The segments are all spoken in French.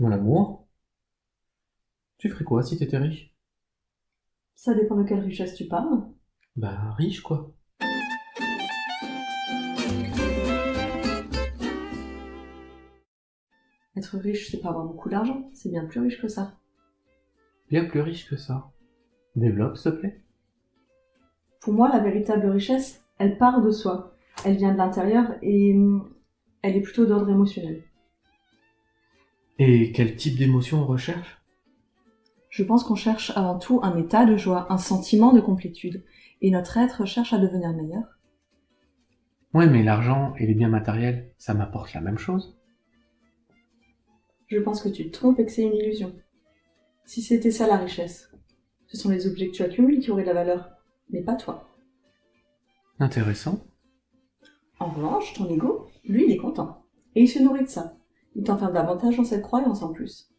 Mon amour, tu ferais quoi si t'étais riche? Ça dépend de quelle richesse tu parles. Bah, riche quoi. Être riche, c'est pas avoir beaucoup d'argent, c'est bien plus riche que ça. Bien plus riche que ça. Développe, s'il te plaît. Pour moi, la véritable richesse, elle part de soi. Elle vient de l'intérieur et elle est plutôt d'ordre émotionnel. Et quel type d'émotion on recherche? Je pense qu'on cherche avant tout un état de joie, un sentiment de complétude. Et notre être cherche à devenir meilleur. Ouais, mais l'argent et les biens matériels, ça m'apporte la même chose. Je pense que tu te trompes et que c'est une illusion. Si c'était ça la richesse, ce sont les objets que tu accumules qui auraient de la valeur, mais pas toi. Intéressant. En revanche, ton ego, lui, il est content. Et il se nourrit de ça. Il t'enferme davantage dans cette croyance en plus.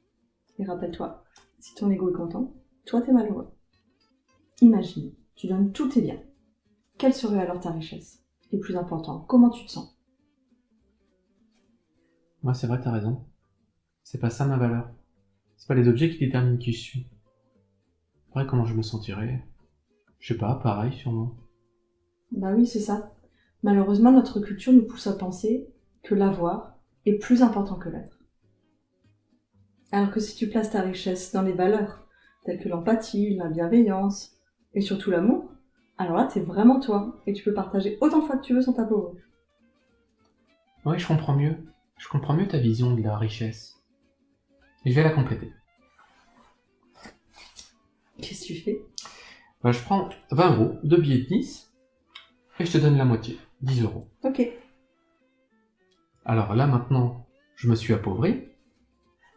Et rappelle-toi, si ton ego est content, toi t'es malheureux. Imagine, tu donnes tous tes biens. Quelle serait alors ta richesse? Et plus important, comment tu te sens? Ouais, c'est vrai, t'as raison. C'est pas ça ma valeur. C'est pas les objets qui déterminent qui je suis. Après, comment je me sentirais? Je sais pas, pareil, sûrement. Bah oui, c'est ça. Malheureusement, notre culture nous pousse à penser que l'avoir est plus important que l'être. Alors que si tu places ta richesse dans les valeurs, telles que l'empathie, la bienveillance, et surtout l'amour, alors là, t'es vraiment toi, et tu peux partager autant de fois que tu veux sans t'appauvrir. Ouais, je comprends mieux. Je comprends mieux ta vision de la richesse. Et je vais la compléter. Qu'est-ce que tu fais? Bah, je prends 20 euros, 2 billets de 10, et je te donne la moitié, 10 euros. Ok. Alors là, maintenant, je me suis appauvri,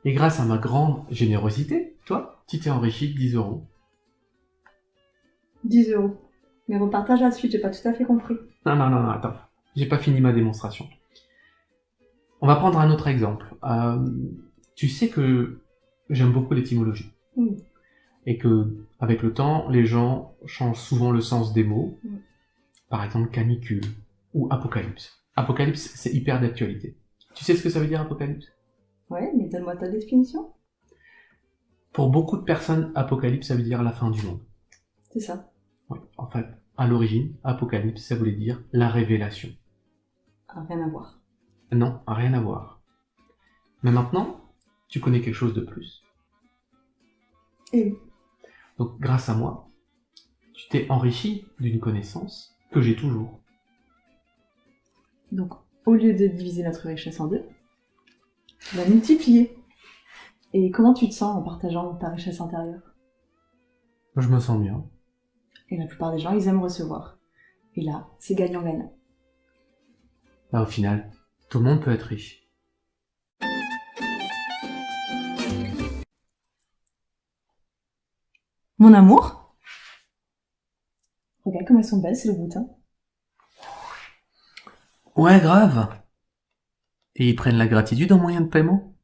et grâce à ma grande générosité, toi, tu t'es enrichi de 10 euros. 10 euros. Mais repartage la suite, j'ai pas tout à fait compris. Non, non, non, non, attends. J'ai pas fini ma démonstration. On va prendre un autre exemple. Tu sais que j'aime beaucoup l'étymologie. Oui. Et que, avec le temps, les gens changent souvent le sens des mots. Mm. Par exemple, canicule ou apocalypse. Apocalypse, c'est hyper d'actualité. Tu sais ce que ça veut dire, apocalypse? Ouais, mais donne-moi ta définition. Pour beaucoup de personnes, apocalypse, ça veut dire la fin du monde. C'est ça. Oui. En fait, à l'origine, apocalypse, ça voulait dire la révélation. Ah, rien à voir. Non, rien à voir. Mais maintenant, tu connais quelque chose de plus. Et oui. Donc, grâce à moi, tu t'es enrichi d'une connaissance que j'ai toujours. Donc, au lieu de diviser notre richesse en deux, on va multiplier. Et comment tu te sens en partageant ta richesse intérieure? Je me sens bien. Et la plupart des gens, ils aiment recevoir. Et là, c'est gagnant-gagnant. Bah, au final, tout le monde peut être riche. Mon amour? Regarde comme elles sont belles, c'est le boutin. Ouais, grave. Et ils prennent la gratitude en moyen de paiement?